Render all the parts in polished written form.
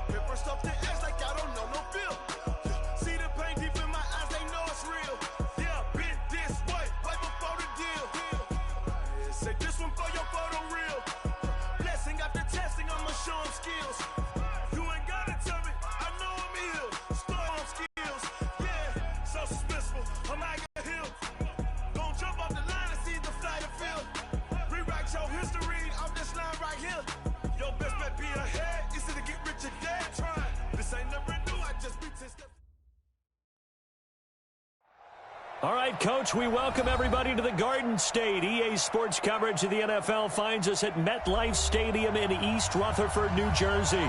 Pepper stuff the edge like I don't know no feel. See the pain deep in my eyes, they know it's real. Yeah, been this way, right before the deal. Say this one for your photo reel. Blessing after testing, I'ma show them skills. You ain't gotta tell me, I know I'm ill. Storm skills, yeah, so suspenseful. I'm like a hill. Gon' jump off the line and see the flight of field. Rewrite your history off this line right here. Your best bet be ahead, easy to get rich or dead trying. This ain't never new, I just be 10 steps. All right, Coach, we welcome everybody to the Garden State. EA Sports coverage of the NFL finds us at MetLife Stadium in East Rutherford, New Jersey.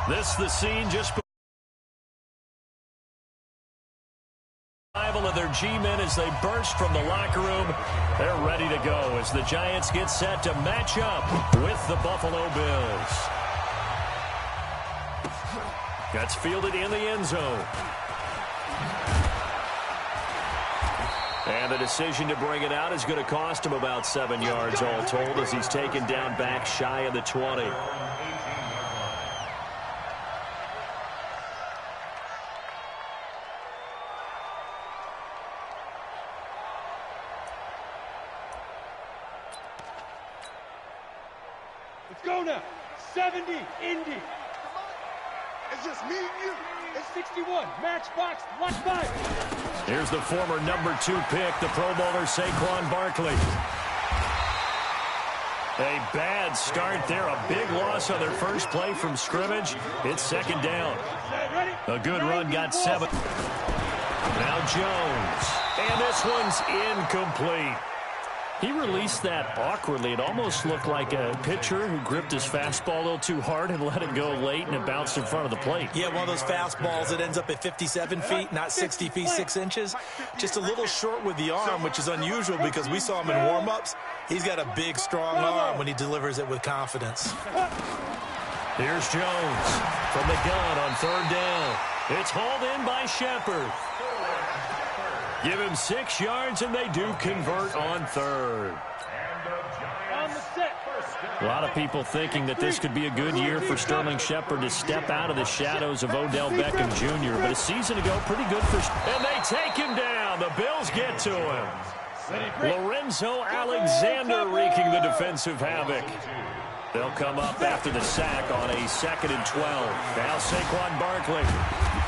This is the scene just before the arrival of their G-men as they burst from the locker room. They're ready to go as the Giants get set to match up with the Buffalo Bills. Gets fielded in the end zone. And the decision to bring it out is going to cost him about 7 yards all told as he's taken down back shy of the 20. Let's go now. 70, Indy. It's just me and you. It's 61, matchbox, watch 5. Here's the former number 2 pick, the Pro Bowler Saquon Barkley. A bad start there, a big loss on their first play from scrimmage. It's second down. A good run got 7. Now Jones, and this one's incomplete. He released that awkwardly. It almost looked like a pitcher who gripped his fastball a little too hard and let it go late, and it bounced in front of the plate. Yeah, one of those fastballs that ends up at 57 feet, not 60 feet, 6 inches. Just a little short with the arm, which is unusual because we saw him in warm-ups. He's got a big, strong arm when he delivers it with confidence. Here's Jones from the gun on third down. It's hauled in by Shepard. Give him 6 yards, and they do convert on third. A lot of people thinking that this could be a good year for Sterling Shepard to step out of the shadows of Odell Beckham Jr., but a season ago, pretty good for... And they take him down. The Bills get to him. Lorenzo Alexander wreaking the defensive havoc. They'll come up after the sack on a 2nd and 12. Now Saquon Barkley.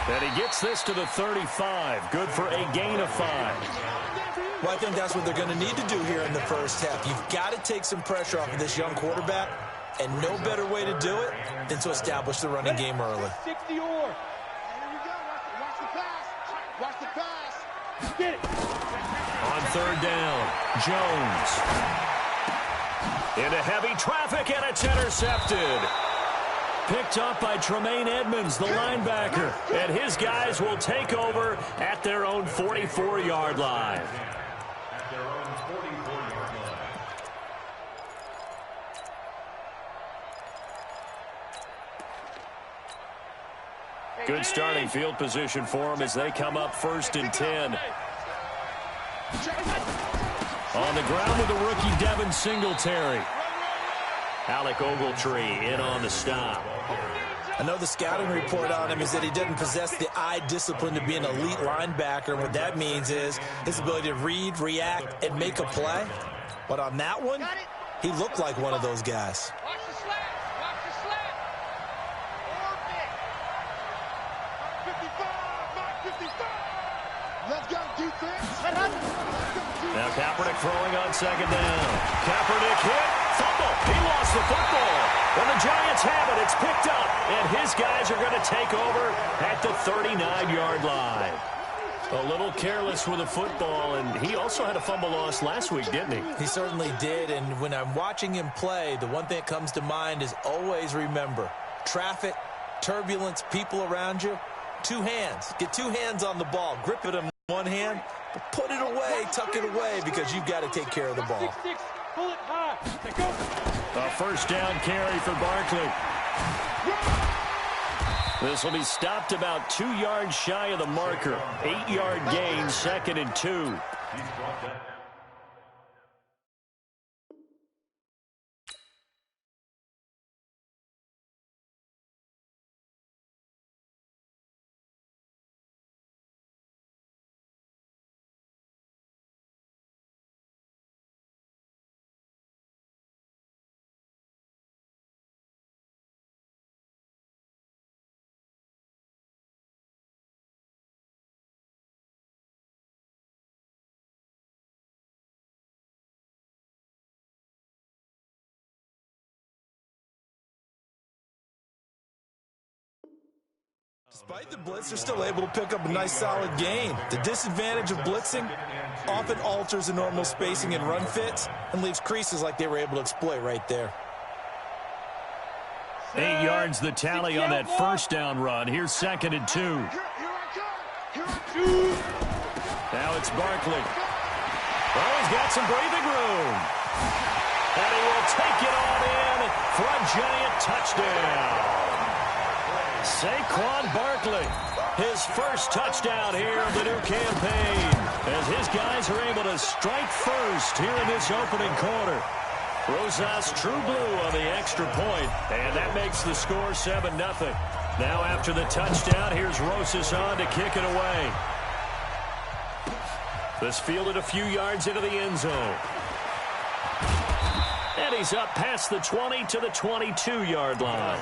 And he gets this to the 35. Good for a gain of 5. Well, I think that's what they're going to need to do here in the first half. You've got to take some pressure off of this young quarterback, and no better way to do it than to establish the running game early. 60 or. Watch the pass. Watch the pass. Get it. On third down, Jones. Into heavy traffic, and it's intercepted. Picked up by Tremaine Edmonds, the linebacker. And his guys will take over at their own 44-yard line. Good starting field position for them as they come up 1st and 10. On the ground with the rookie Devin Singletary. Alec Ogletree in on the stop. I know the scouting report on him is that he doesn't possess the eye discipline to be an elite linebacker. And what that means is his ability to read, react, and make a play. But on that one, he looked like one of those guys. Watch the slant. Watch the slant. Orbit. 55. Let's go, defense. Now Kaepernick throwing on 2nd down. Kaepernick hit. Fumble. He lost the football. And the Giants have it. It's picked up. And his guys are going to take over at the 39-yard line. A little careless with the football, and he also had a fumble loss last week, didn't he? He certainly did, and when I'm watching him play, the one thing that comes to mind is always remember, traffic, turbulence, people around you, 2 hands. Get 2 hands on the ball. Grip it in one hand, but put it away, tuck it away, because you've got to take care of the ball. 6-6, pull it high. Go. A first down carry for Barkley. This will be stopped about 2 yards shy of the marker. 8-yard gain, 2nd and 2. Despite the blitz, they're still able to pick up a nice, solid gain. The disadvantage of blitzing often alters the normal spacing and run fits and leaves creases like they were able to exploit right there. 8 yards the tally on that first down run. Here's 2nd and 2. Now it's Barkley. Oh, he's got some breathing room. And he will take it on in for a giant touchdown. Saquon Barkley, his first touchdown here of the new campaign, as his guys are able to strike first here in this opening quarter. Rosas true blue on the extra point, and that makes the score 7-0. Now after the touchdown, here's Rosas on to kick it away. This fielded a few yards into the end zone. And he's up past the 20 to the 22-yard line.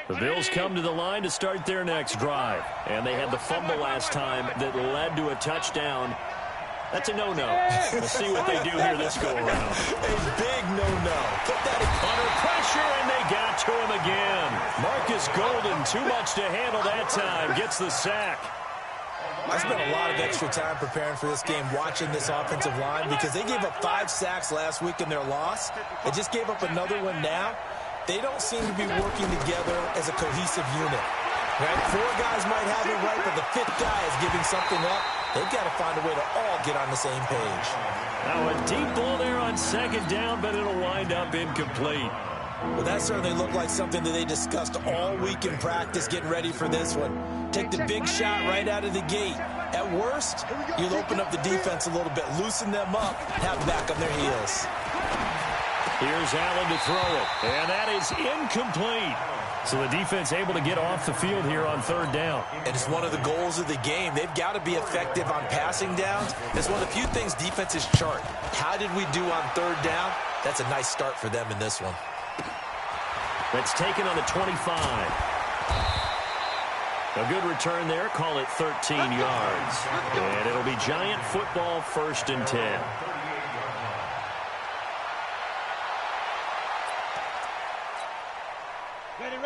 The Bills come to the line to start their next drive. And they had the fumble last time that led to a touchdown. That's a no-no. We'll see what they do here this go-around. A big no-no. Put that under pressure, and they got to him again. Marcus Golden, too much to handle that time, gets the sack. I spent a lot of extra time preparing for this game watching this offensive line because they gave up 5 sacks last week in their loss. They just gave up another one now. They don't seem to be working together as a cohesive unit. Right? 4 guys might have it right, but the 5th guy is giving something up. They've got to find a way to all get on the same page. Now a deep ball there on 2nd down, but it'll wind up incomplete. Well, that certainly looked like something that they discussed all week in practice getting ready for this one. Take the big shot right out of the gate. At worst, you'll open up the defense a little bit, loosen them up, have them back on their heels. Here's Allen to throw it, and that is incomplete. So the defense able to get off the field here on 3rd down. And it's one of the goals of the game. They've got to be effective on passing downs. It's one of the few things defenses chart. How did we do on 3rd down? That's a nice start for them in this one. That's taken on the 25. A good return there. Call it 13 yards. And it'll be Giant football, 1st and 10.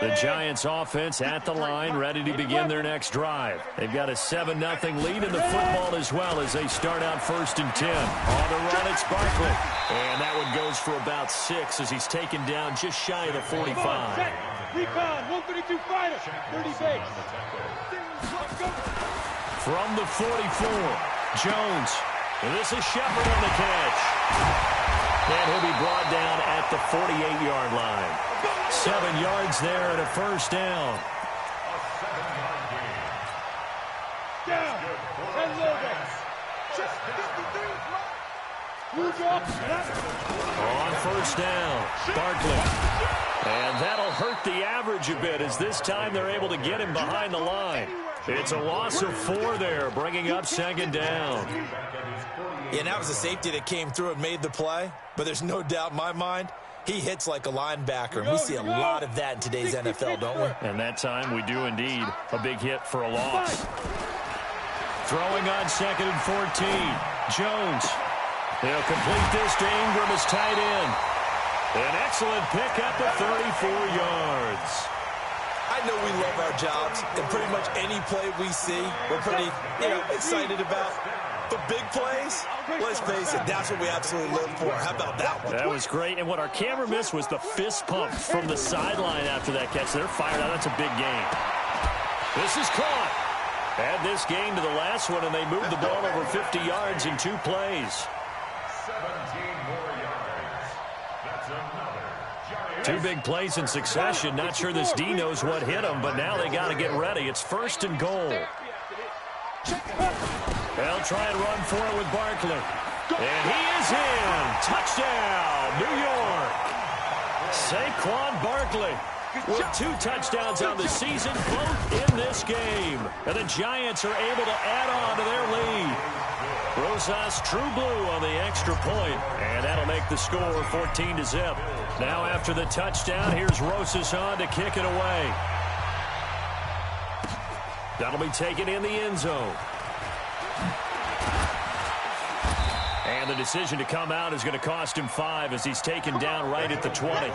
The Giants offense at the line, ready to begin their next drive. They've got a 7-0 lead in the football as well as they start out 1st and 10. On the run, it's Barkley. And that one goes for about 6 as he's taken down just shy of the 45. Recon, 132 fighter, 30 base. From the 44, Jones. And this is Shepard on the catch. And he'll be brought down at the 48-yard line. 7 yards there and a 1st down. Down. And Logan. On 1st down, Barkley. And that'll hurt the average a bit as this time they're able to get him behind the line. It's a loss of 4 there, bringing up 2nd down. Yeah, and that was a safety that came through and made the play. But there's no doubt in my mind, he hits like a linebacker. We see a lot of that in today's NFL, don't we? And that time we do indeed. A big hit for a loss. Throwing on 2nd and 14. Jones. He'll complete this to Ingram as tight end. An excellent pickup of 34 yards. I know we love our jobs, and pretty much any play we see, we're pretty excited about. But big plays, let's face it, that's what we absolutely live for. How about that one? That was great. And what our camera missed was the fist pump from the sideline after that catch. They're fired out. That's a big gain. This is caught. Add this game to the last one, and they moved the ball over 50 yards in 2 plays. 17 more yards. That's another 2 big plays in succession. Not sure this D knows what hit him, but now they got to get ready. It's 1st and goal. They'll try and run for it with Barkley. And he is in. Touchdown, New York. Saquon Barkley with 2 touchdowns on the season, both in this game. And the Giants are able to add on to their lead. Rosas True Blue on the extra point, and that'll make the score 14-0. Now after the touchdown, here's Rosas on to kick it away. That'll be taken in the end zone. And the decision to come out is going to cost him 5 as he's taken down right at the 20.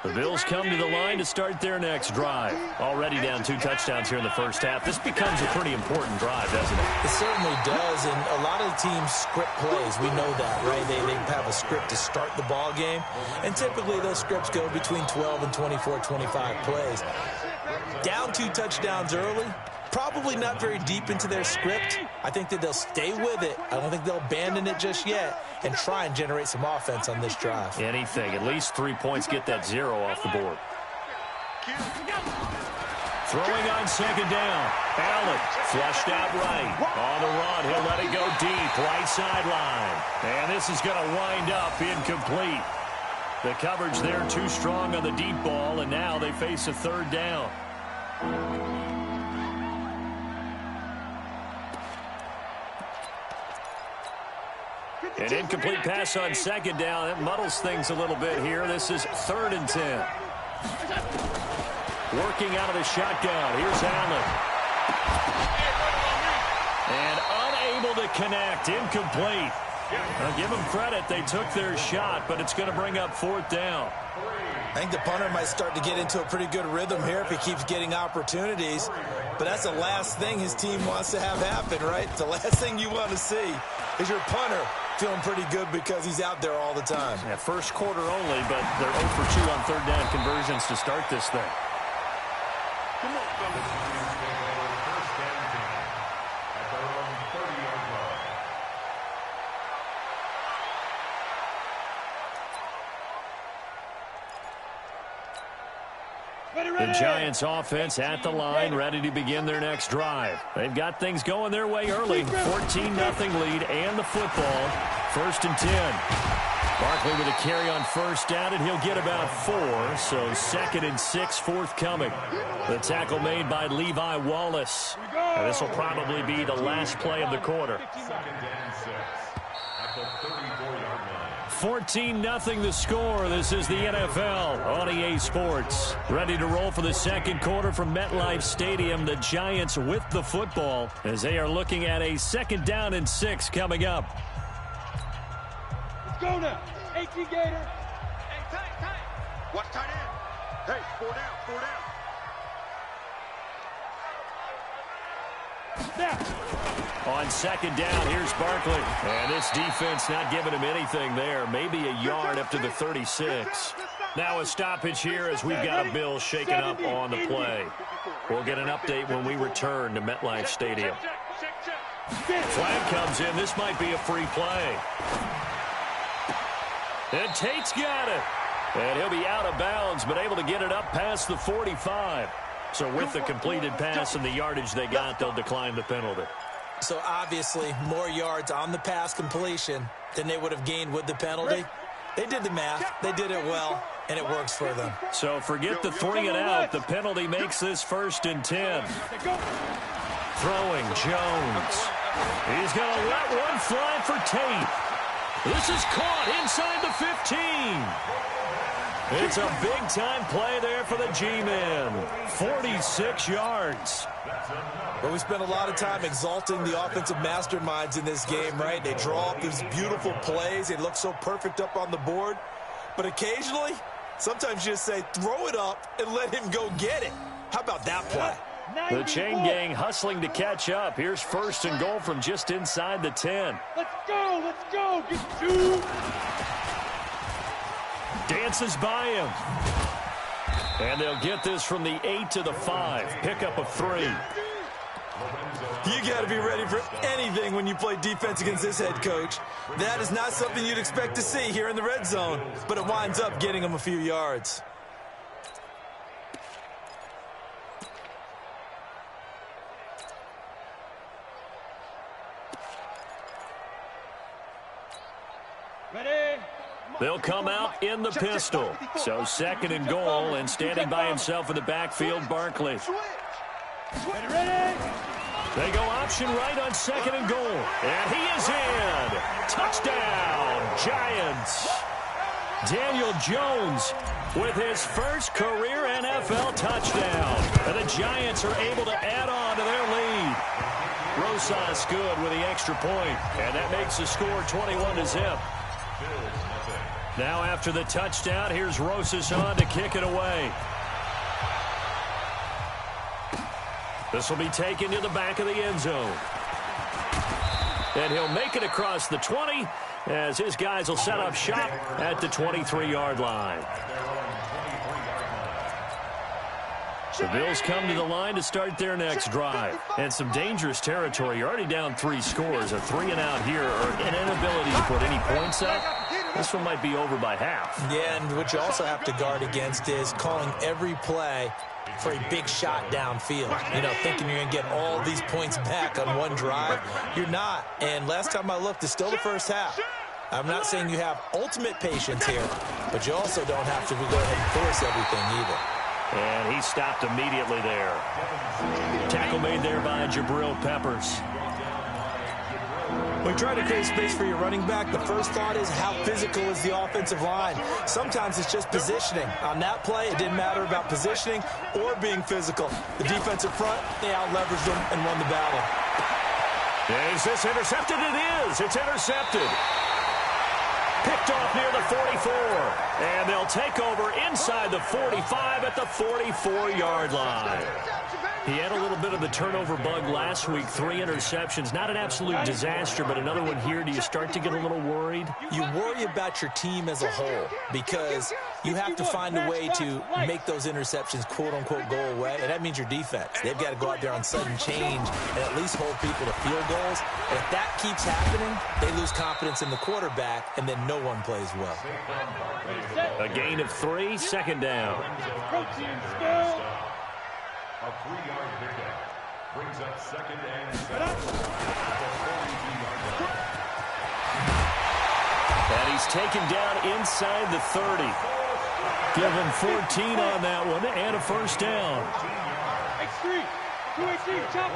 The Bills come to the line to start their next drive. Already down 2 touchdowns here in the first half. This becomes a pretty important drive, doesn't it? It certainly does, and a lot of the teams script plays. We know that, right? They have a script to start the ball game, and typically those scripts go between 12 and 24, 25 plays. Down 2 touchdowns early, probably not very deep into their script. I think that they'll stay with it. I don't think they'll abandon it just yet and try and generate some offense on this drive. Anything. At least 3 points, get that 0 off the board. Throwing on second down. Allen flushed out right. On the run, he'll let it go deep. Right sideline. And this is going to wind up incomplete. The coverage there too strong on the deep ball, and now they face a 3rd down. An incomplete pass on second down. That muddles things a little bit here. This is 3rd and 10. Working out of the shotgun. Here's Allen. And unable to connect. Incomplete. I'll give them credit. They took their shot, but it's going to bring up 4th down. I think the punter might start to get into a pretty good rhythm here if he keeps getting opportunities. But that's the last thing his team wants to have happen, right? The last thing you want to see is your punter feeling pretty good because he's out there all the time. Yeah, first quarter only, but they're 0 for 2 on 3rd down conversions to start this thing. Come on, fellas. The Giants offense at the line, ready to begin their next drive. They've got things going their way early. 14-0 lead and the football. 1st and 10. Barkley with a carry on 1st down, and he'll get about 4. So 2nd and 6 forthcoming. The tackle made by Levi Wallace. And this will probably be the last play of the quarter. 14-0 the score. This is the NFL on EA Sports. Ready to roll for the second quarter from MetLife Stadium. The Giants with the football as they are looking at a 2nd down and 6 coming up. Let's go now. 18 Gator. Hey, tight. Watch tight end. Hey, 4 down. Snap. On 2nd down, here's Barkley. And this defense not giving him anything there. Maybe a yard up to the 36. Now a stoppage here as we've got a Bill shaking up on the play. We'll get an update when we return to MetLife Stadium. Flag comes in. This might be a free play. And Tate's got it. And he'll be out of bounds, but able to get it up past the 45. So with the completed pass and the yardage they got, they'll decline the penalty. So obviously more yards on the pass completion than they would have gained with the penalty. They did the math. They did it well, and it works for them. So forget the 3 and out. The penalty makes this 1st and 10. Throwing Jones. He's going to let one fly for Tate. This is caught inside the 15. It's a big-time play there for the G-men. 46 yards. But we spent a lot of time exalting the offensive masterminds in this game, right? They draw up these beautiful plays. They look so perfect up on the board. But occasionally, sometimes you just say, throw it up and let him go get it. How about that play? The chain gang hustling to catch up. Here's 1st and goal from just inside the 10. Let's go. Get 2. Dances by him. And they'll get this from the 8 to the 5. Pickup of 3. You got to be ready for anything when you play defense against this head coach. That is not something you'd expect to see here in the red zone, but it winds up getting them a few yards. Ready? They'll come out in the pistol. So 2nd and goal, and standing by himself in the backfield, Barkley. They go option right on 2nd and goal. And he is in. Touchdown, Giants. Daniel Jones with his first career NFL touchdown. And the Giants are able to add on to their lead. Rosas good with the extra point. And that makes the score 21-0. Now after the touchdown, here's Rosas on to kick it away. This will be taken to the back of the end zone. And he'll make it across the 20 as his guys will set up shop at the 23-yard line. The Bills come to the line to start their next drive. And some dangerous territory. You're already down 3 scores. A 3 and out here, or an inability to put any points up. This one might be over by half. Yeah, and what you also have to guard against is calling every play for a big shot downfield. You know, thinking you're going to get all these points back on one drive. You're not. And last time I looked, it's still the first half. I'm not saying you have ultimate patience here, but you also don't have to go ahead and force everything either. And he stopped immediately there. Tackle made there by Jabril Peppers. When you try to create space for your running back, the first thought is how physical is the offensive line. Sometimes it's just positioning. On that play, it didn't matter about positioning or being physical. The defensive front, they out-leveraged them and won the battle. Is this intercepted? It is. It's intercepted. Picked off near the 44. And they'll take over inside the 45 at the 44-yard line. He had a little bit of the turnover bug last week. 3 interceptions. Not an absolute disaster, but another one here. Do you start to get a little worried? You worry about your team as a whole because you have to find a way to make those interceptions, quote-unquote, go away. And that means your defense. They've got to go out there on sudden change and at least hold people to field goals. And if that keeps happening, they lose confidence in the quarterback, and then no one plays well. A gain of 3, 2nd down. A 3-yard pickup brings up 2nd and 7. And he's taken down inside the 30. Give him 14 on that one and a first down. X3, 218, chop.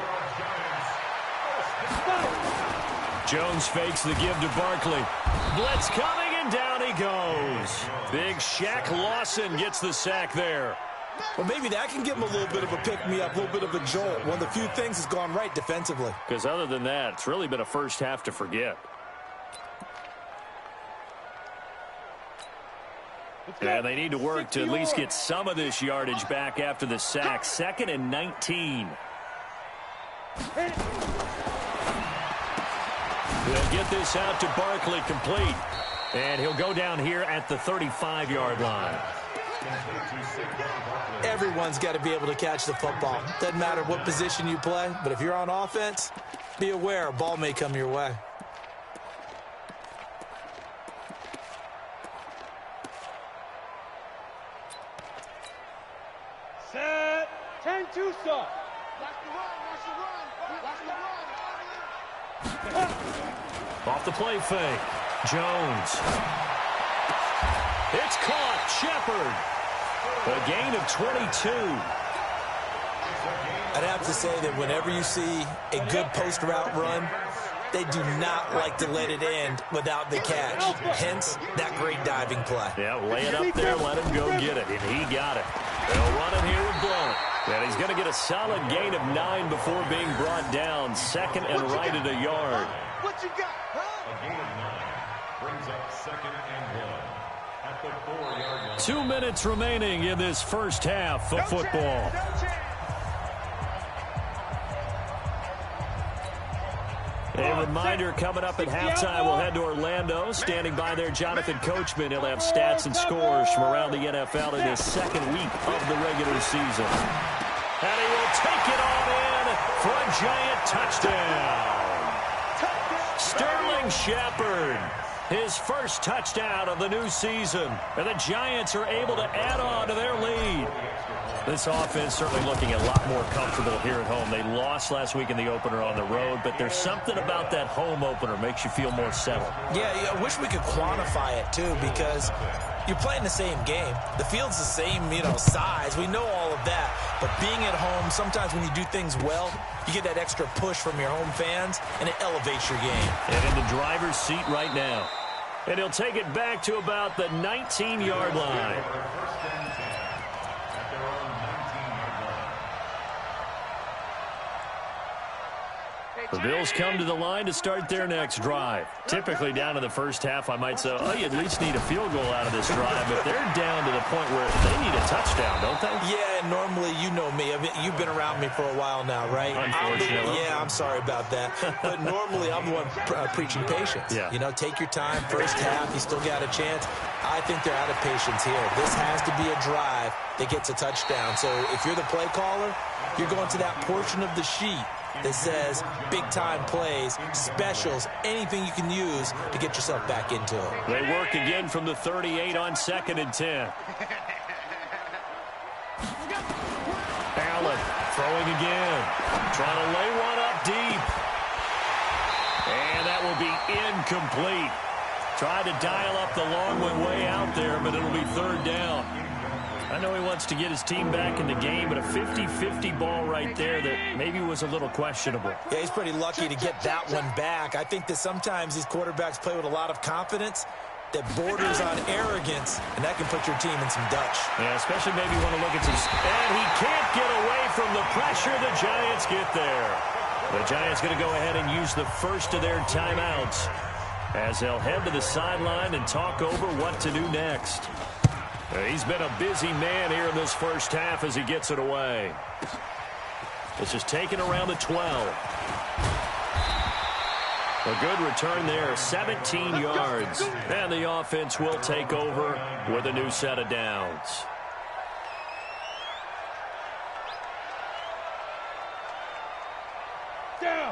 Jones fakes the give to Barkley. Blitz coming, and down he goes. Big Shaq Lawson gets the sack there. Well, maybe that can give him a little bit of a pick-me-up, a little bit of a jolt. One of the few things has gone right defensively. Because other than that, it's really been a first half to forget. And they need to work to at least get some of this yardage back after the sack. 2nd and 19. They'll get this out to Barkley complete. And he'll go down here at the 35-yard line. Everyone's got to be able to catch the football. Doesn't matter what position you play, but if you're on offense, be aware a ball may come your way. Set. 10-2 stop. Off the play fake. Jones. It's caught. Shepard. A gain of 22. I'd have to say that whenever you see a good post route run, they do not like to let it end without the catch. Hence, that great diving play. Yeah, lay it up there, let him go get it. And he got it. They'll run it here with Blount. And he's going to get a solid gain of 9 before being brought down. 2nd and right at a yard. What you got, huh? A gain of 9 brings up 2nd and 1 at the 4-yard line. 2 minutes remaining in this first half of football. A reminder, coming up at halftime, we'll head to Orlando. Standing by there, Jonathan Coachman. He'll have stats and scores from around the NFL in his 2nd week of the regular season. And he will take it on in for a giant touchdown. Sterling Shepard His first touchdown of the new season. And the Giants are able to add on to their lead. This offense certainly looking a lot more comfortable here at home. They lost last week in the opener on the road, but there's something about that home opener makes you feel more settled. Yeah, I wish we could quantify it, too, because you're playing the same game. The field's the same, size. We know all of that. But being at home, sometimes when you do things well, you get that extra push from your home fans, and it elevates your game. And in the driver's seat right now. And he'll take it back to about the 19-yard line. The Bills come to the line to start their next drive. Typically down in the first half, I might say, you at least need a field goal out of this drive, but they're down to the point where they need a touchdown, don't they? Yeah, and normally, you know me. I mean, you've been around me for a while now, right? Unfortunately. I'm sorry about that. But normally, I'm the one preaching patience. Yeah. Take your time. First half, you still got a chance. I think they're out of patience here. This has to be a drive that gets a touchdown. So if you're the play caller, you're going to that portion of the sheet that says big-time plays, specials, anything you can use to get yourself back into it. They work again from the 38 on 2nd and 10. Allen throwing again. Trying to lay one up deep. And that will be incomplete. Tried to dial up the long one way out there, but it'll be 3rd down. I know he wants to get his team back in the game, but a 50-50 ball right there that maybe was a little questionable. Yeah, he's pretty lucky to get that one back. I think that sometimes these quarterbacks play with a lot of confidence that borders on arrogance, and that can put your team in some Dutch. Yeah, especially maybe you want to look at some... And he can't get away from the pressure. The Giants get there. The Giants going to go ahead and use the first of their timeouts as they'll head to the sideline and talk over what to do next. He's been a busy man here in this first half as he gets it away. This is taken around the 12. A good return there, 17 yards. And the offense will take over with a new set of downs.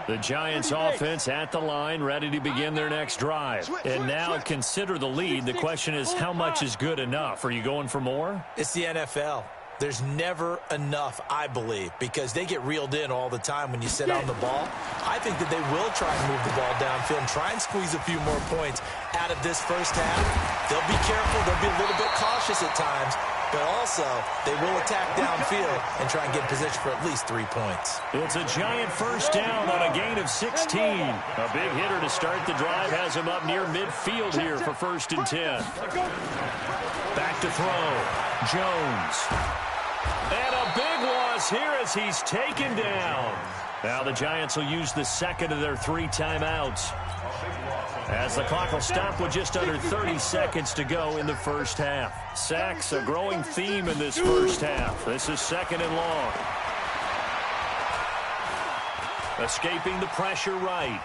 The Giants offense at the line, ready to begin their next drive. And now consider the lead. The question is, how much is good enough? Are you going for more? It's the NFL. There's never enough, I believe, because they get reeled in all the time when you sit on the ball. I think that they will try and move the ball downfield and try and squeeze a few more points out of this first half. They'll be careful. They'll be a little bit cautious at times. But also, they will attack downfield and try and get position for at least 3 points. It's a Giant first down on a gain of 16. A big hitter to start the drive has him up near midfield here for 1st and 10. Back to throw. Jones. And a big loss here as he's taken down. Now the Giants will use the second of their 3 timeouts, as the clock will stop with just under 30 seconds to go in the first half. Sacks, a growing theme in this first half. This is 2nd and long. Escaping the pressure right.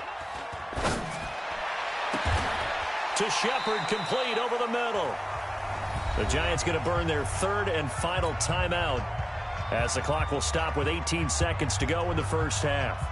To Shepard, complete over the middle. The Giants going to burn their 3rd and final timeout, as the clock will stop with 18 seconds to go in the first half.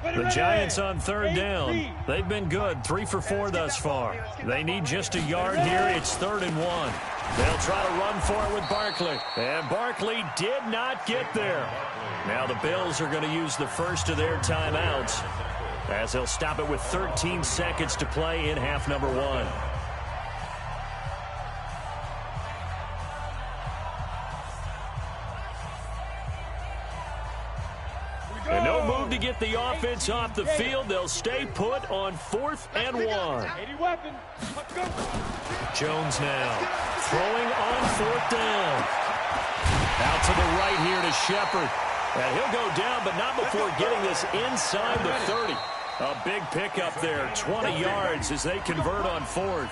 The Giants on 3rd down. They've been good, 3 for 4 thus far. They need just a yard here. It's 3rd and 1. They'll try to run for it with Barkley. And Barkley did not get there. Now the Bills are going to use the first of their timeouts, as they'll stop it with 13 seconds to play in half number 1. And no move to get the offense off the field. They'll stay put on 4th and 1. Jones now throwing on 4th down. Out to the right here to Shepard. And he'll go down, but not before getting this inside the 30. A big pickup there, 20 yards as they convert on 4th.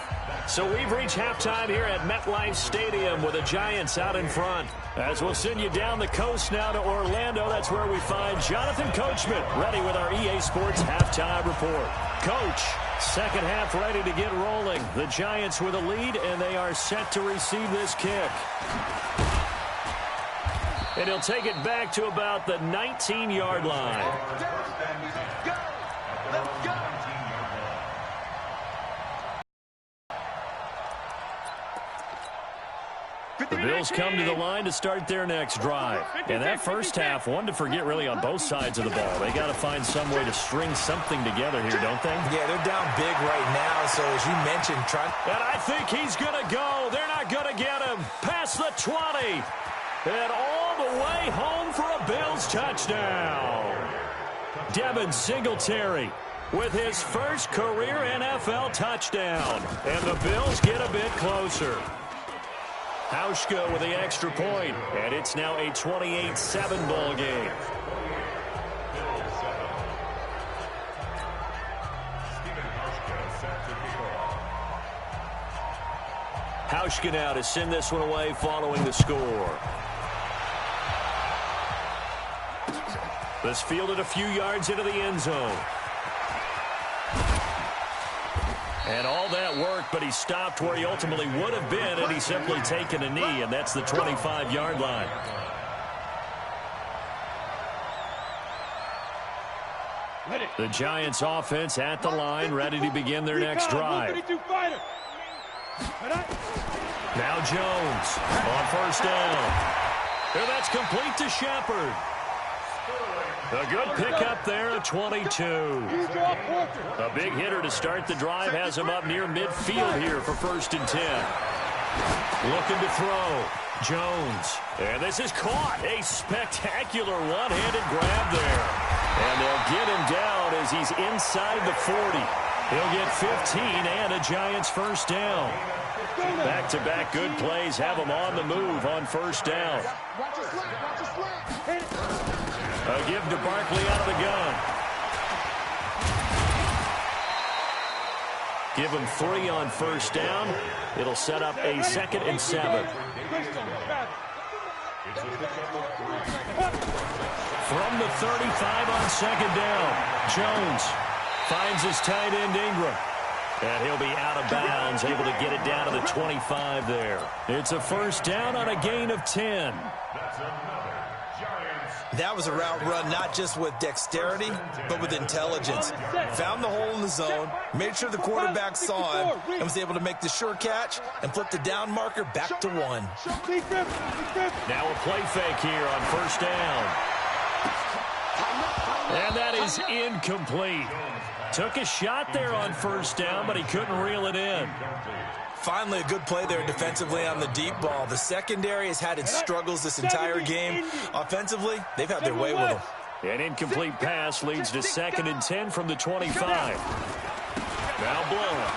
So we've reached halftime here at MetLife Stadium with the Giants out in front. As we'll send you down the coast now to Orlando, that's where we find Jonathan Coachman ready with our EA Sports halftime report. Coach, second half ready to get rolling. The Giants with a lead, and they are set to receive this kick. And he'll take it back to about the 19-yard line. Let's go. The Bills come to the line to start their next drive. And that first half, one to forget really on both sides of the ball. They got to find some way to string something together here, don't they? Yeah, they're down big right now, so as you mentioned, And I think he's going to go. They're not going to get him. Past the 20. And all the way home for a Bills touchdown. Devin Singletary with his first career NFL touchdown. And the Bills get a bit closer. Hauschka with the extra point, and it's now a 28-7 ball game. Hauschka now to send this one away following the score. This fielded a few yards into the end zone. And all that work, but he stopped where he ultimately would have been had he simply taken a knee, and that's the 25-yard line. The Giants offense at the line, ready to begin their next drive. Now Jones on first down. And that's complete to Shepard. A good pickup there at 22. A big hitter to start the drive has him up near midfield here for 1st and 10. Looking to throw. Jones. And this is caught. A spectacular one-handed grab there. And they'll get him down as he's inside the 40. He'll get 15 and a Giants first down. Back-to-back good plays have him on the move on first down. A give to Barkley out of the gun. Give him 3 on first down. It'll set up a 2nd and 7. From the 35 on 2nd down, Jones finds his tight end Ingram. And he'll be out of bounds, able to get it down to the 25 there. It's a first down on a gain of 10. That was a route run not just with dexterity, but with intelligence. Found the hole in the zone, made sure the quarterback saw him, and was able to make the sure catch and flip the down marker back to 1. Now a play fake here on first down. And that is incomplete. Took a shot there on first down, but he couldn't reel it in. Finally, a good play there defensively on the deep ball. The secondary has had its struggles this entire game. Offensively, they've had their way with them. An incomplete pass leads to 2nd and 10 from the 25. Now Blount.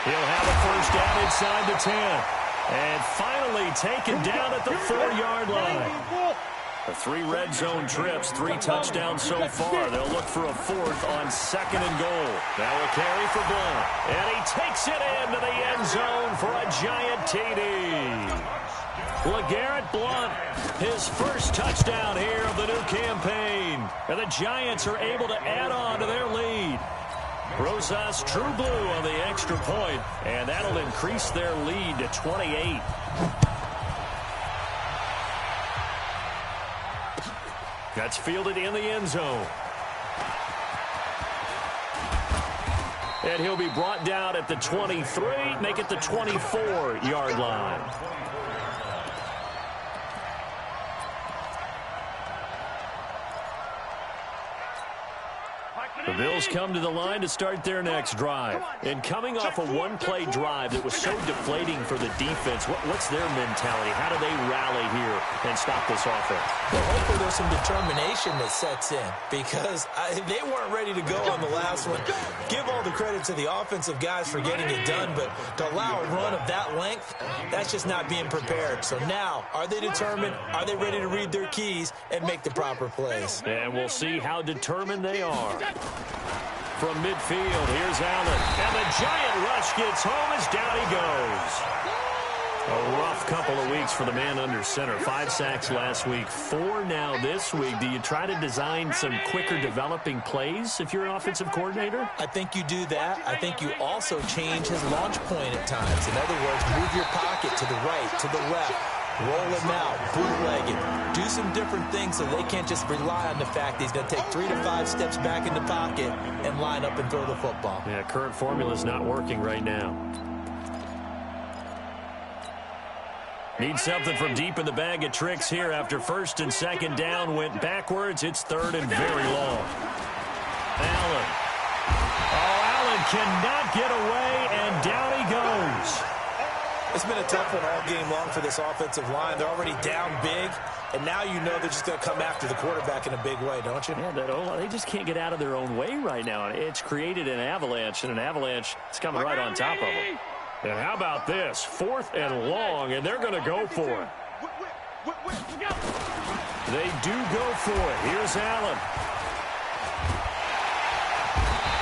He'll have a first down inside the 10. And finally taken down at the 4-yard line. The 3 red zone trips, 3 touchdowns so far. They'll look for a 4th on 2nd and goal. Now a carry for Blount. And he takes it into the end zone for a giant TD. LeGarrette Blount, his first touchdown here of the new campaign. And the Giants are able to add on to their lead. Rosas True Blue on the extra point, and that'll increase their lead to 28. That's fielded in the end zone. And he'll be brought down at the 23, make it the 24-yard line. The Bills come to the line to start their next drive. And coming off a one-play drive that was so deflating for the defense, what's their mentality? How do they rally here and stop this offense? Well, hopefully there's some determination that sets in because they weren't ready to go on the last one. Give all the credit to the offensive guys for getting it done, but to allow a run of that length, that's just not being prepared. So now, are they determined? Are they ready to read their keys and make the proper plays? And we'll see how determined they are. From midfield, here's Allen. And the giant rush gets home as down he goes. A rough couple of weeks for the man under center. 5 sacks last week, 4 now this week. Do you try to design some quicker developing plays if you're an offensive coordinator? I think you do that. I think you also change his launch point at times. In other words, move your pocket to the right, to the left. Rolling now, bootlegging. Do some different things so they can't just rely on the fact that he's going to take 3 to 5 steps back in the pocket and line up and throw the football. Yeah, current formula is not working right now. Need something from deep in the bag of tricks here after first and second down went backwards. It's third and very long. Allen. Oh, Allen cannot get away, and down he goes. It's been a tough one all game long for this offensive line. They're already down big, and now you know they're just going to come after the quarterback in a big way, don't you? Yeah, they just can't get out of their own way right now. It's created an avalanche, and an avalanche is coming right on top of them. And how about this? 4th and long, and they're going to go for it. They do go for it. Here's Allen.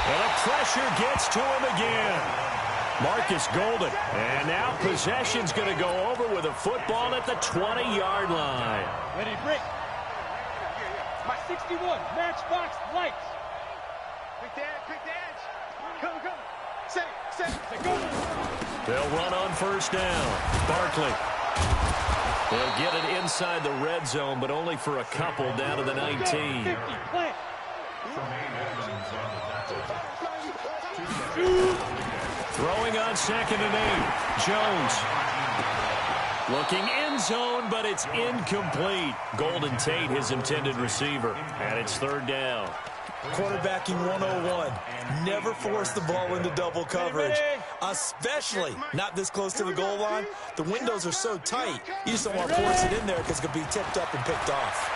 And the pressure gets to him again. Marcus Golden. And now possession's going to go over with a football at the 20-yard line. Ready, break. My 61, matchbox lights. Quick the edge. Come. Set. Go. They'll run on first down. Barkley. They'll get it inside the red zone, but only for a couple down to the 19. 50, plant. Throwing on 2nd and 8. Jones. Looking end zone, but it's incomplete. Golden Tate, his intended receiver. And it's 3rd down. Quarterbacking 101. Never force the ball into double coverage, especially not this close to the goal line. The windows are so tight, you just don't want to force it in there because it could be tipped up and picked off.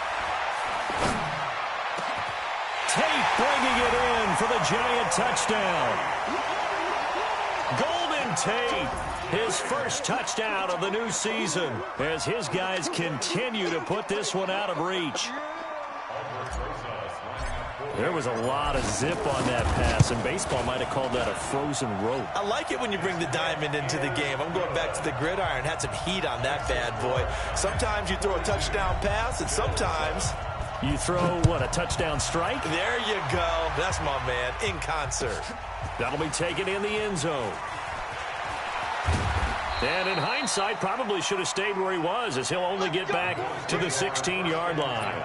Tate bringing it in for the Giant touchdown. Golden Tate, his first touchdown of the new season, as his guys continue to put this one out of reach. There was a lot of zip on that pass, and baseball might have called that a frozen rope. I like it when you bring the diamond into the game. I'm going back to the gridiron. Had some heat on that bad boy. Sometimes you throw a touchdown pass, and sometimes you throw, a touchdown strike? There you go. That's my man, in concert. That'll be taken in the end zone. And in hindsight, probably should have stayed where he was, as he'll only get back to the 16-yard line.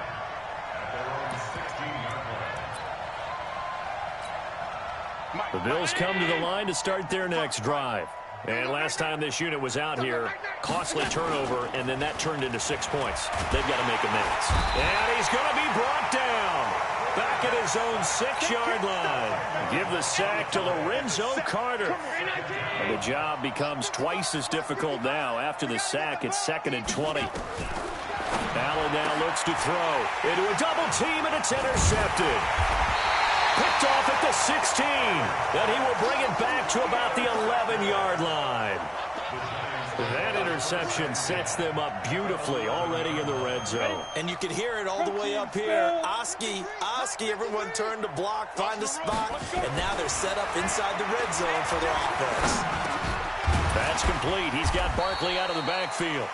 The Bills come to the line to start their next drive. And last time this unit was out here, costly turnover, and then that turned into 6 points. They've got to make amends. And he's going to be brought down. Back at his own 6-yard line. Give the sack to Lorenzo Carter. And the job becomes twice as difficult now. After the sack, it's 2nd and 20. Allen now looks to throw into a double team, and it's intercepted. Picked off at the 16. And he will bring it back to about the 11-yard line. That interception sets them up beautifully already in the red zone. And you can hear it all the way up here. Oski, everyone turned to block, find a spot, and now they're set up inside the red zone for their offense. That's complete. He's got Barkley out of the backfield.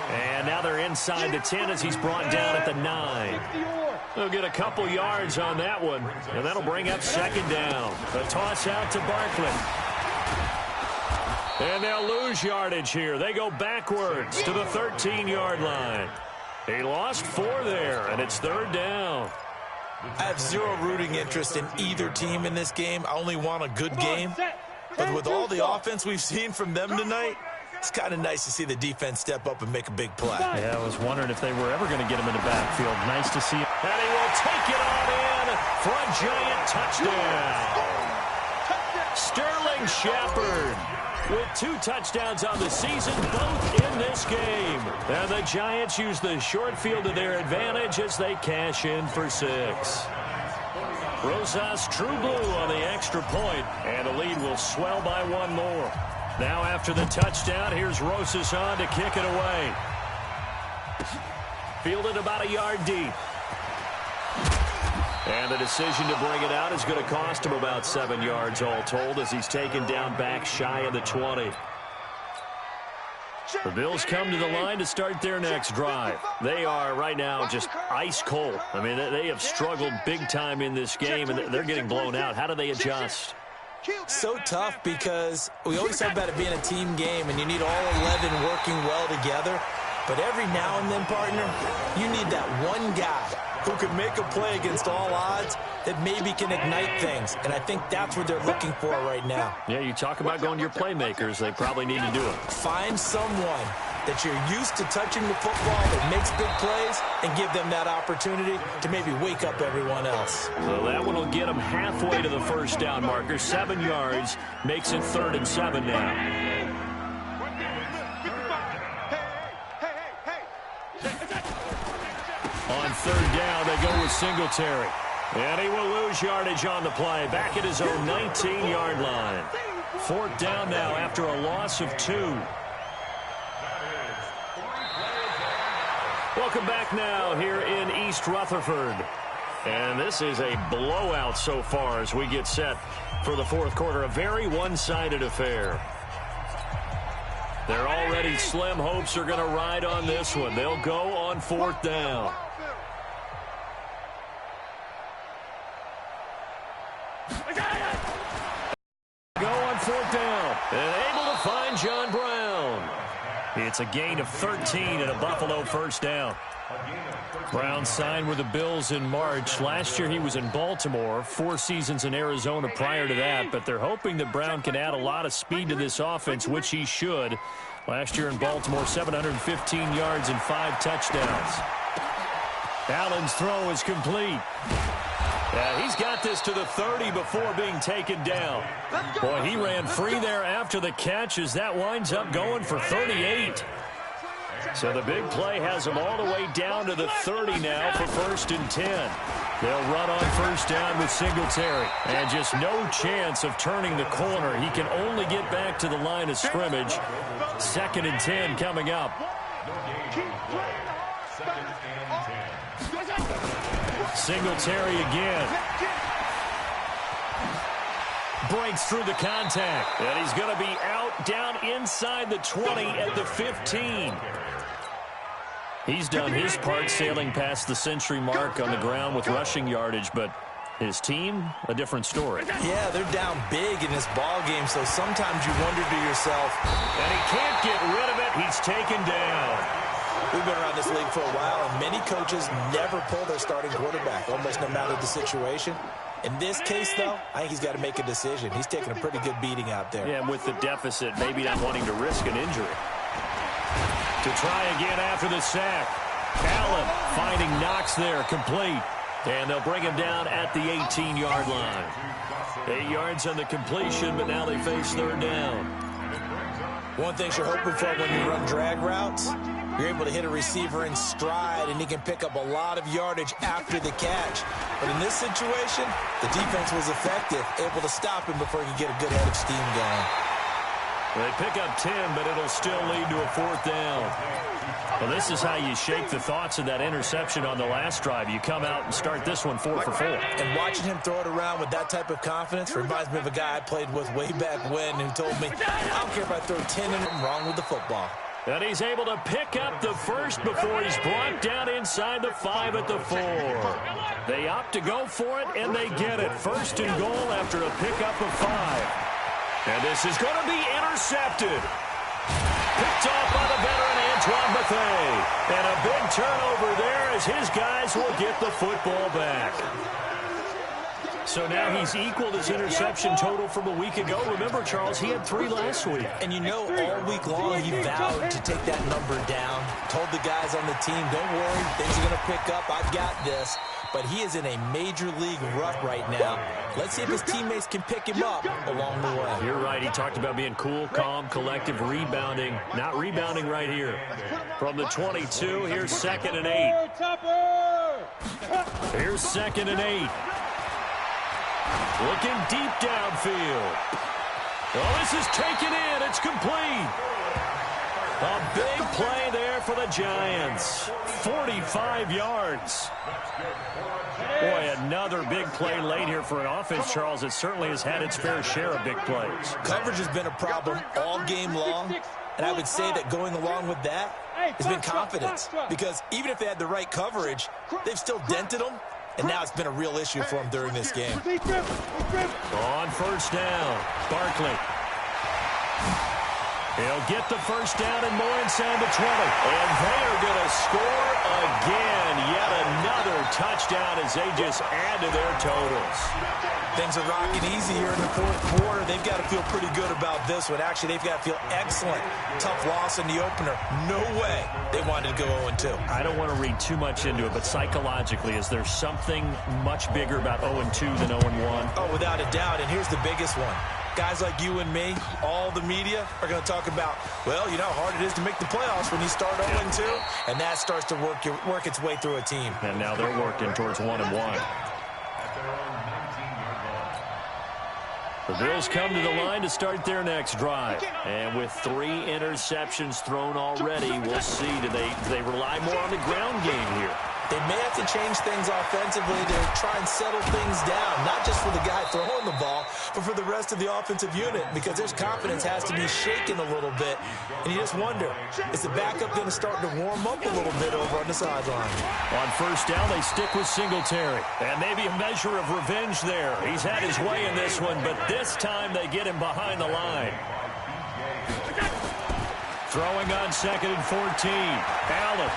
And now they're inside the 10 as he's brought down at the 9. They'll get a couple yards on that one, and that'll bring up 2nd down. A toss out to Barkley. And they'll lose yardage here. They go backwards to the 13-yard line. He lost 4 there, and it's 3rd down. I have zero rooting interest in either team in this game. I only want a good game. But with all the offense we've seen from them tonight, it's kind of nice to see the defense step up and make a big play. Yeah, I was wondering if they were ever going to get him in the backfield. Nice to see him. And he will take it on in for a Giant touchdown. Sterling Shepard with 2 touchdowns on the season, both in this game. And the Giants use the short field to their advantage as they cash in for 6. Rosas True Blue on the extra point, and the lead will swell by 1 more. Now after the touchdown, here's Rosas on to kick it away. Fielded about a yard deep. And the decision to bring it out is going to cost him about 7 yards all told as he's taken down back shy of the 20. The Bills come to the line to start their next drive. They are right now just ice cold. I mean, they have struggled big time in this game, and they're getting blown out. How do they adjust? So tough because we always talk about it being a team game, and you need all 11 working well together. But every now and then, partner, you need that one guy who can make a play against all odds that maybe can ignite things. And I think that's what they're looking for right now. Yeah, you talk about going to your playmakers. They probably need to do it. Find someone that you're used to touching the football that makes big plays and give them that opportunity to maybe wake up everyone else. So that one will get them halfway to the first down marker. 7 yards makes it 3rd and 7 now. On 3rd down, they go with Singletary. And he will lose yardage on the play. Back at his own 19-yard line. 4th down now after a loss of 2. Welcome back now here in East Rutherford. And this is a blowout so far as we get set for the 4th quarter. A very one-sided affair. Their already slim hopes are going to ride on this one. They'll go on 4th down. Go on 4th down. And able to find John Brown. It's a gain of 13 and a Buffalo first down. Brown signed with the Bills in March. Last year he was in Baltimore, 4 seasons in Arizona prior to that, but they're hoping that Brown can add a lot of speed to this offense, which he should. Last year in Baltimore, 715 yards and 5 touchdowns. Allen's throw is complete. Yeah, he's got this to the 30 before being taken down. Boy, he ran free there after the catch as that winds up going for 38. So the big play has him all the way down to the 30 now for 1st and 10. They'll run on 1st down with Singletary. And just no chance of turning the corner. He can only get back to the line of scrimmage. 2nd and 10 coming up. Singletary again. Breaks through the contact. And he's going to be out down inside the 20 at the 15. He's done his part sailing past the century mark on the ground with rushing yardage, but his team, a different story. Yeah, they're down big in this ball game, so sometimes you wonder to yourself. And he can't get rid of it. He's taken down. We've been around this league for a while, and many coaches never pull their starting quarterback, almost no matter the situation. In this case, though, I think he's got to make a decision. He's taking a pretty good beating out there. Yeah, and with the deficit, maybe not wanting to risk an injury. To try again after the sack. Allen finding Knox there, complete. And they'll bring him down at the 18-yard line. 8 yards on the completion, but now they face 3rd down. One thing you're hoping for when you run drag routes, you're able to hit a receiver in stride, and he can pick up a lot of yardage after the catch. But in this situation, the defense was effective, able to stop him before he could get a good head of steam going. They pick up 10, but it'll still lead to a 4th down. Well, this is how you shake the thoughts of that interception on the last drive. You come out and start this one 4 for 4. And watching him throw it around with that type of confidence reminds me of a guy I played with way back when who told me, I don't care if I throw 10 in, I'm wrong with the football. And he's able to pick up the first before he's brought down inside the 5 at the 4. They opt to go for it, and they get it. 1st and goal after a pickup of 5. And this is going to be intercepted. Picked off by the veteran Antoine Bethea. And a big turnover there as his guys will get the football back. So now he's equaled his interception total from a week ago. Remember, Charles, he had 3 last week. And you know, all week long he vowed to take that number down. Told the guys on the team, don't worry, things are going to pick up. I've got this. But he is in a major league rut right now. Let's see if his teammates can pick him up along the way. You're right. He talked about being cool, calm, collective, rebounding. Not rebounding right here. From the 22, here's 2nd and 8. Here's 2nd and 8. Looking deep downfield. Oh, this is taken in. It's complete. A big play there for the Giants. 45 yards. Boy, another big play late here for an offense, Charles. It certainly has had its fair share of big plays. Coverage has been a problem all game long. And I would say that going along with that has been confidence. Because even if they had the right coverage, they've still dented them. And now it's been a real issue for them during this game. On 1st down, Barkley. He'll get the first down and more inside the 20. And they are going to score again. Yet another touchdown as they just add to their totals. Things are rocking easy here in the fourth quarter. They've got to feel pretty good about this one. Actually, they've got to feel excellent. Tough loss in the opener. No way they wanted to go 0-2. I don't want to read too much into it, but psychologically, is there something much bigger about 0-2 than 0-1? Oh, without a doubt. And here's the biggest one. Guys like you and me, all the media, are going to talk about, well, you know how hard it is to make the playoffs when you start 0-2, and that starts to work its way through a team. And now they're working towards 1-1. The Bills come to the line to start their next drive. And with 3 interceptions thrown already, we'll see, do they rely more on the ground game here? They may have to change things offensively to try and settle things down, not just for the guy throwing the ball, but for the rest of the offensive unit, because their confidence has to be shaken a little bit. And you just wonder, is the backup going to start to warm up a little bit over on the sideline? On first down, they stick with Singletary. And maybe a measure of revenge there. He's had his way in this one, but this time they get him behind the line. Throwing on 2nd and 14. Allen.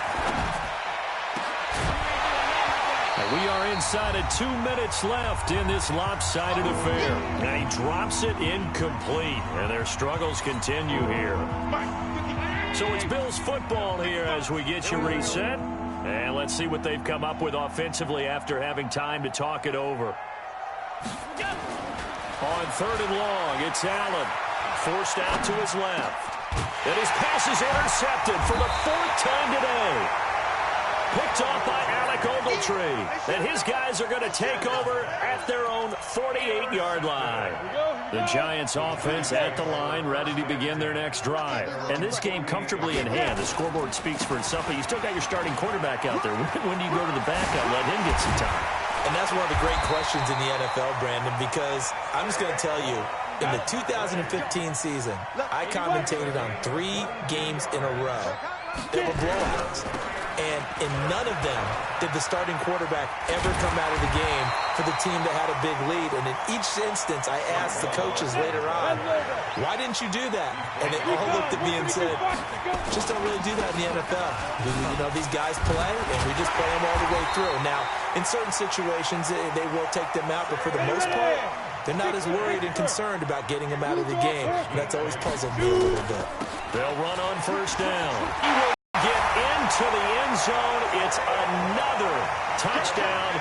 We are inside of 2 minutes left in this lopsided affair. And he drops it incomplete. And their struggles continue here. So it's Bills football here as we get you reset. And let's see what they've come up with offensively after having time to talk it over. On 3rd and long, it's Allen. Forced out to his left. And his pass is intercepted for the 4th time today. Picked off by Alec Ogletree. And his guys are going to take over at their own 48-yard line. The Giants offense at the line, ready to begin their next drive. And this game comfortably in hand. The scoreboard speaks for itself, but you still got your starting quarterback out there. When do you go to the backup, let him get some time? And that's one of the great questions in the NFL, Brandon, because I'm just going to tell you, in the 2015 season, I commentated on 3 games in a row. They were blowouts. And in none of them did the starting quarterback ever come out of the game for the team that had a big lead. And in each instance, I asked the coaches later on, why didn't you do that? And they all looked at me and said, just don't really do that in the NFL. You know, these guys play, and we just play them all the way through. Now, in certain situations, they will take them out, but for the most part, they're not as worried and concerned about getting them out of the game. And that's always puzzled me a little bit. They'll run on first down. He will get into the end zone. It's another touchdown.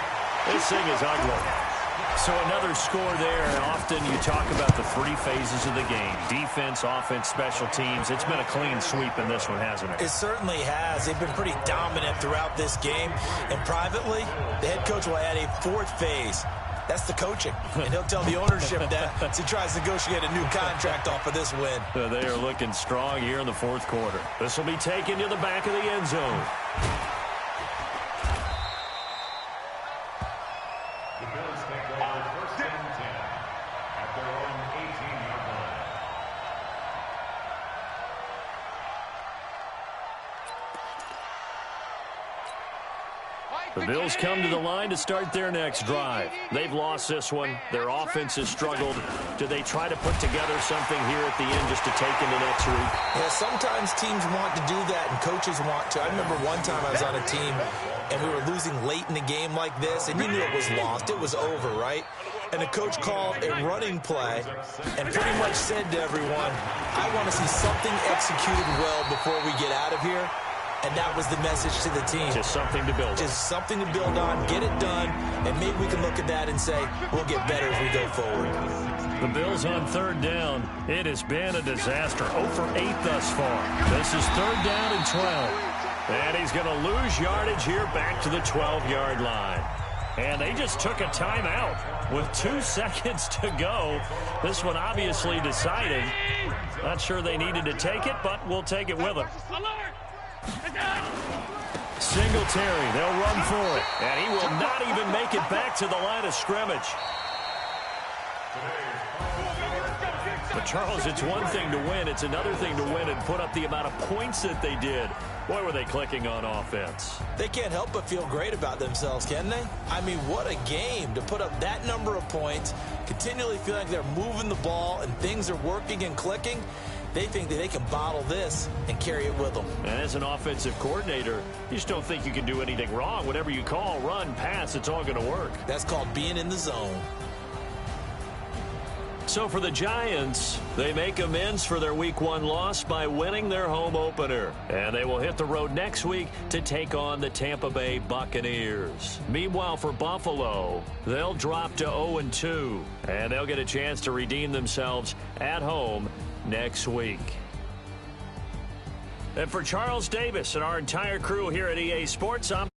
This thing is ugly. So another score there, and often you talk about the 3 phases of the game. Defense, offense, special teams. It's been a clean sweep in this one, hasn't it? It certainly has. They've been pretty dominant throughout this game. And privately, the head coach will add a 4th phase. That's the coaching. And he'll tell the ownership that as he tries to negotiate a new contract off of this win. They are looking strong here in the 4th quarter. This will be taken to the back of the end zone. The Bills take over 1st and 10 at their own 18-yard line. The Bills come to the line to start their next drive. They've lost this one. Their offense has struggled. Do they try to put together something here at the end just to take into next week? Yeah, sometimes teams want to do that and coaches want to. I remember one time I was on a team and we were losing late in the game like this, and you knew it was lost. It was over, right? And the coach called a running play and pretty much said to everyone, I want to see something executed well before we get out of here. And that was the message to the team. Just something to build on. Just something to build on, get it done, and maybe we can look at that and say, we'll get better as we go forward. The Bills on 3rd down. It has been a disaster. 0 for 8 thus far. This is 3rd down and 12. And he's going to lose yardage here back to the 12-yard line. And they just took a timeout with 2 seconds to go. This one obviously decided. Not sure they needed to take it, but we'll take it with them. Singletary, they'll run for it. And he will not even make it back to the line of scrimmage. But, Charles, it's one thing to win. It's another thing to win and put up the amount of points that they did. Boy, were they clicking on offense. They can't help but feel great about themselves, can they? I mean, what a game to put up that number of points, continually feel like they're moving the ball and things are working and clicking. They think that they can bottle this and carry it with them. And as an offensive coordinator, you just don't think you can do anything wrong. Whatever you call, run, pass, it's all going to work. That's called being in the zone. So for the Giants, they make amends for their Week 1 loss by winning their home opener. And they will hit the road next week to take on the Tampa Bay Buccaneers. Meanwhile, for Buffalo, they'll drop to 0-2. And they'll get a chance to redeem themselves at home next week. And for Charles Davis and our entire crew here at EA Sports, I'm